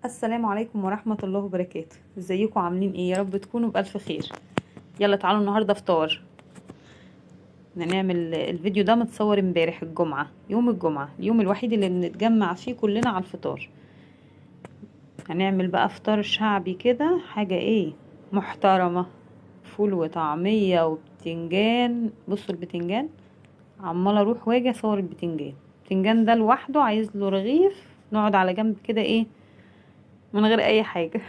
السلام عليكم ورحمة الله وبركاته. ازيكم عاملين ايه؟ يا رب تكونوا بألف خير. يلا تعالوا النهاردة فطار. هنعمل الفيديو ده متصور امبارح الجمعة، يوم الجمعة اليوم الوحيد اللي بنتجمع فيه كلنا على الفطار. هنعمل بقى فطار شعبي كده، حاجة ايه محترمة. فول وطعمية وبتنجان. بصوا البتنجان، عمالة اروح واجي اصور البتنجان. البتنجان ده لوحده عايز له رغيف، نقعد على جنب كده ايه من غير اي حاجة.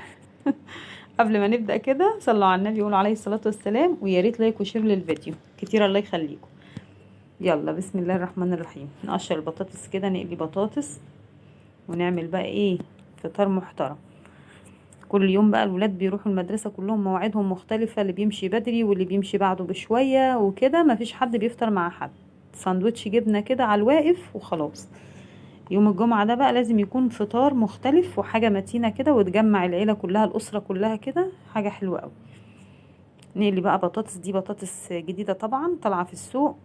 قبل ما نبدأ كده صلوا على النبي، يقولوا عليه الصلاة والسلام، ويا ريت لايك وشير للفيديو كتير، الله يخليكم. يلا بسم الله الرحمن الرحيم. نقشر البطاطس كده، نقلي بطاطس ونعمل بقى ايه فطار محترم. كل يوم بقى الولاد بيروحوا المدرسة كلهم مواعيدهم مختلفة، اللي بيمشي بدري واللي بيمشي بعده بشوية وكده، مفيش حد بيفطر مع حد. ساندوتش جبنة كده على الواقف وخلاص. يوم الجمعة ده بقى لازم يكون فطار مختلف وحاجة متينة كده، وتجمع العيلة كلها الأسرة كلها كده، حاجة حلوة قوي. نقلي بقى بطاطس، دي بطاطس جديدة طبعا طالعة في السوق.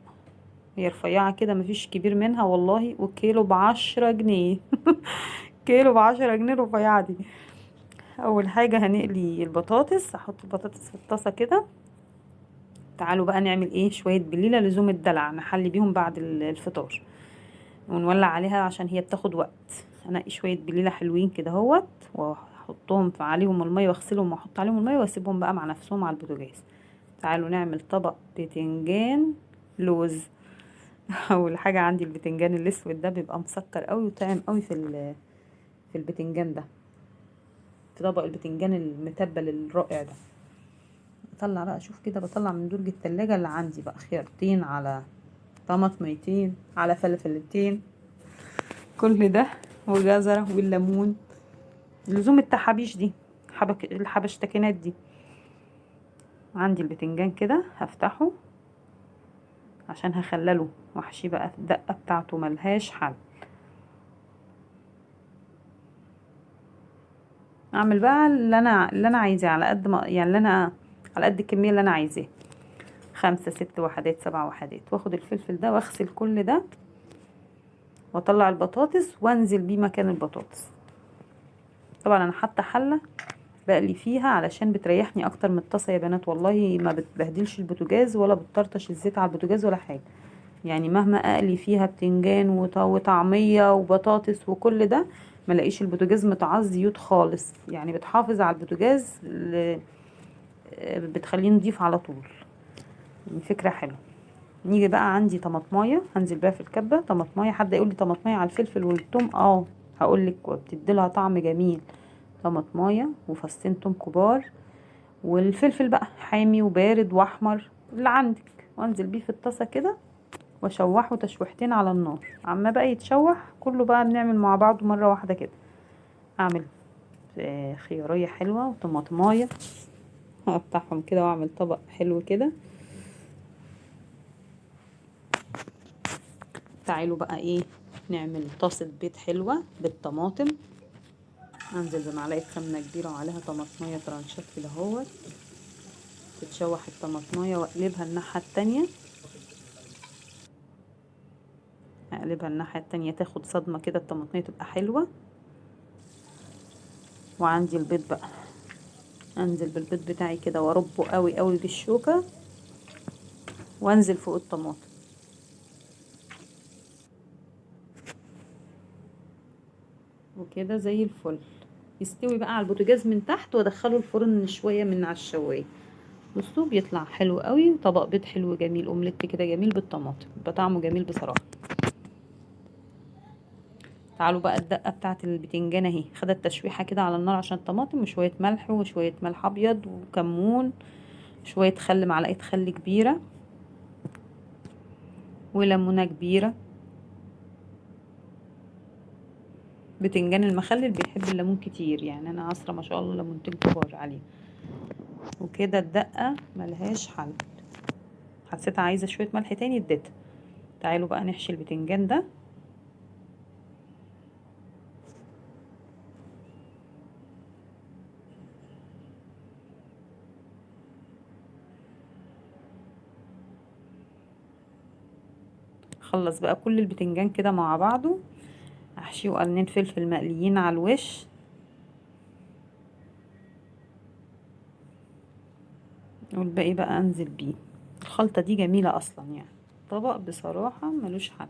هي رفيعة كده، مفيش كبير منها والله، والكيلو ب10 جنيه. كيلو ب10 جنيه رفيعة دي. أول حاجة هنقلي البطاطس، هحط البطاطس في الطاسة كده. تعالوا بقى نعمل ايه شوية بليلة لزوم الدلع، نحلي بيهم بعد الفطار، ونولع عليها عشان هي بتاخد وقت. انقي شوية بليلة حلوين كده اهوت، واحطهم عليهم المية، واغسلهم واحط عليهم المية واسيبهم بقى مع نفسهم على البوتاجاز. تعالوا نعمل طبق بتنجان لوز. اول حاجه عندي البتنجان الاسود ده بيبقى مسكر قوي وطعم قوي في البتنجان ده، في طبق البتنجان المتبل الرائع ده. اطلع بقى، اشوف كده، بطلع من درج التلاجة اللي عندي بقى خيارتين على طماطميتين على فلفلتين، كل ده، وجزرة والليمون، لزوم التحابيش دي، الحبشتكنات دي. عندي البتنجان كده هفتحه عشان هخلله واحشيه بقى، الدقة بتاعته ملهاش حل. اعمل بقى اللي انا عايزاه على قد ما، يعني اللي انا على قد الكميه اللي انا عايزاه، 5 6 وحدات 7 وحدات. واخد الفلفل ده واغسل كل ده، واطلع البطاطس وانزل بيه مكان البطاطس. طبعا انا حاطه حله بقلي فيها علشان بتريحني اكتر من الطاسه يا بنات، والله ما بتبهدلش البوتاجاز ولا بتطرطش الزيت على البوتاجاز ولا حاجه. يعني مهما اقلي فيها بتنجان وطعميه وبطاطس وكل ده، ملاقيش البوتاجاز متعص زيوت خالص. يعني بتحافظ على البوتاجاز، بتخليه نضيف على طول. فكرة حلوة. نيجي بقى عندي طماطمايه هنزل بيها في الكبة. طماطمايه، حد يقول لي طماطمايه على الفلفل والثوم؟ هقول لك بتدي لها طعم جميل. طماطمايه وفصين توم كبار، والفلفل بقى حامي وبارد واحمر اللي عندك، وانزل بيه في الطاسة كده واشوحه تشويحتين على النار. عما بقى يتشوح كله بقى بنعمل مع بعضه مرة واحدة كده. اعمل خيارية حلوة وطماطمايه، هقطعهم كده واعمل طبق حلو كده. تعالوا بقى ايه نعمل طاسة بيض حلوة بالطماطم. انزل بمعلقة سمنة كبيرة وعليها طماطمية ترانشات كده اهوت، تتشوح الطماطمية، واقلبها الناحية التانية. اقلبها الناحية التانية تاخد صدمة كده، الطماطمية تبقى حلوة. وعندي البيض بقى، انزل بالبيض بتاعي كده واربه قوي قوي بالشوكة، وانزل فوق الطماطم. وكده زي الفل. يستوي بقى على البوتاجاز من تحت، وادخله الفرن شوية من على الشواية. بصوا بيطلع حلو قوي، طبق بيض حلو جميل، اومليت كده جميل بالطماطم، بيبقى طعمه جميل بصراحه. تعالوا بقى الدقه بتاعه البتنجان اهي، خدت تشويحه كده على النار عشان الطماطم، وشويه ملح وشويه ملح ابيض وكمون، شويه خل، معلقه خل كبيره، وليمونه كبيره. بتنجان المخلل بيحب الليمون كتير، يعني انا عصره ما شاء الله ليمونتين كبار عليه. وكده الدقه ملهاش حل، حسيتها عايزه شويه ملح تاني اديتها. تعالوا بقى نحشي البتنجان ده. خلص بقى كل البتنجان كده مع بعضه، احشيه قرنين فلفل مقليين على الوش، والباقي بقى انزل بيه. الخلطة دي جميلة اصلا يعني، طبق بصراحة ملوش حل.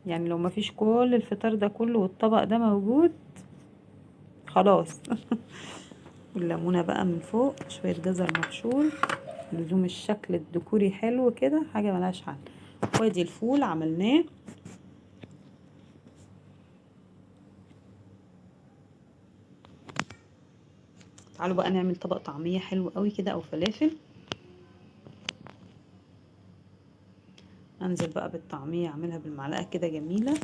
يعني لو مفيش كل الفطار ده كله والطبق ده موجود خلاص. والليمونة بقى من فوق، شوية جزر مبشور، لزوم الشكل الديكوري حلو كده، حاجة ملهاش حل. وادي الفول عملناه. تعالوا بقى نعمل طبق طعمية حلو قوي كده او فلافل. انزل بقى بالطعمية، اعملها بالمعلقة كده جميلة،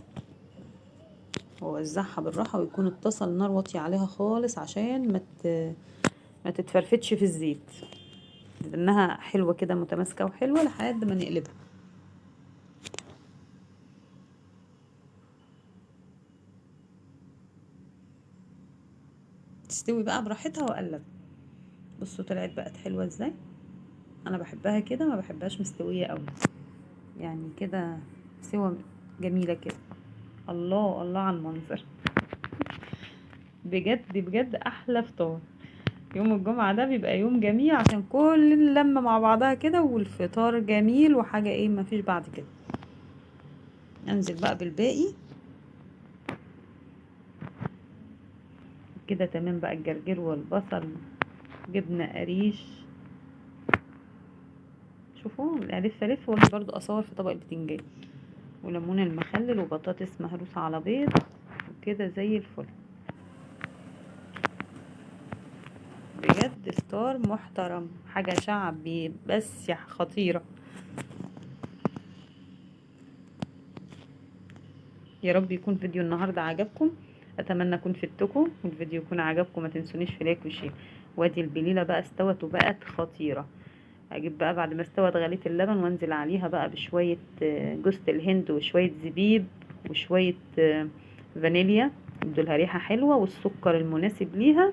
واوزعها بالراحة، ويكون الطاسة النار واطية عليها خالص عشان ما تتفرفتش في الزيت، لانها حلوة كده متماسكة وحلوة لحد ما نقلبها. تستوي بقى براحتها واقلب. بصوا طلعت بقت حلوة ازاي. انا بحبها كده، ما بحبهاش مستوية قوي يعني كده، سوا جميلة كده. الله الله على المنظر. بجد بجد احلى فطار. يوم الجمعة ده بيبقى يوم جميل عشان كل اللمة مع بعضها كده، والفطار جميل وحاجة ايه مفيش بعد كده. انزل بقى بالباقي كده تمام بقى. الجرجير والبصل، جبنة قريش، شوفوا الف واجي برضو اصور في طبق البتنجان، وليمون المخلل، وبطاطس مهروسة على بيض، وكده زي الفل. بجد فطار محترم، حاجة شعبي بس خطيرة. يا رب يكون فيديو النهاردة عجبكم، اتمنى اكون فدتكم، والفيديو يكون عجبكم. ما تنسونيش في لايك وشير. وادي البليلة بقى استوت وبقت خطيرة. اجيب بقى بعد ما استوت غليت اللبن، وانزل عليها بقى بشوية جوز الهند، وشوية زبيب، وشوية فانيليا يدولها ريحة حلوة، والسكر المناسب ليها.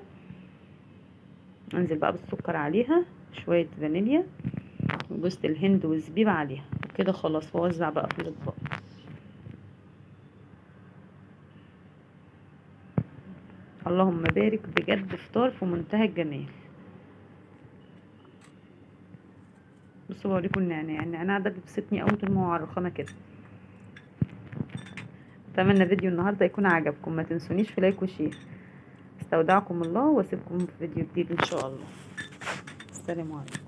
انزل بقى بالسكر عليها، شوية فانيليا وجوز الهند والزبيب عليها، وكده خلاص. واوزع بقى في الاطباق. اللهم بارك، بجد فطار في منتهى الجمال. بصوا بوريكم النعناع. النعناع ده بيبسطني قوي طول ما هو على الرخامه كده. اتمنى فيديو النهارده يكون عجبكم. ما تنسونيش في لايك وشير. استودعكم الله، واسيبكم في فيديو جديد ان شاء الله. السلام عليكم.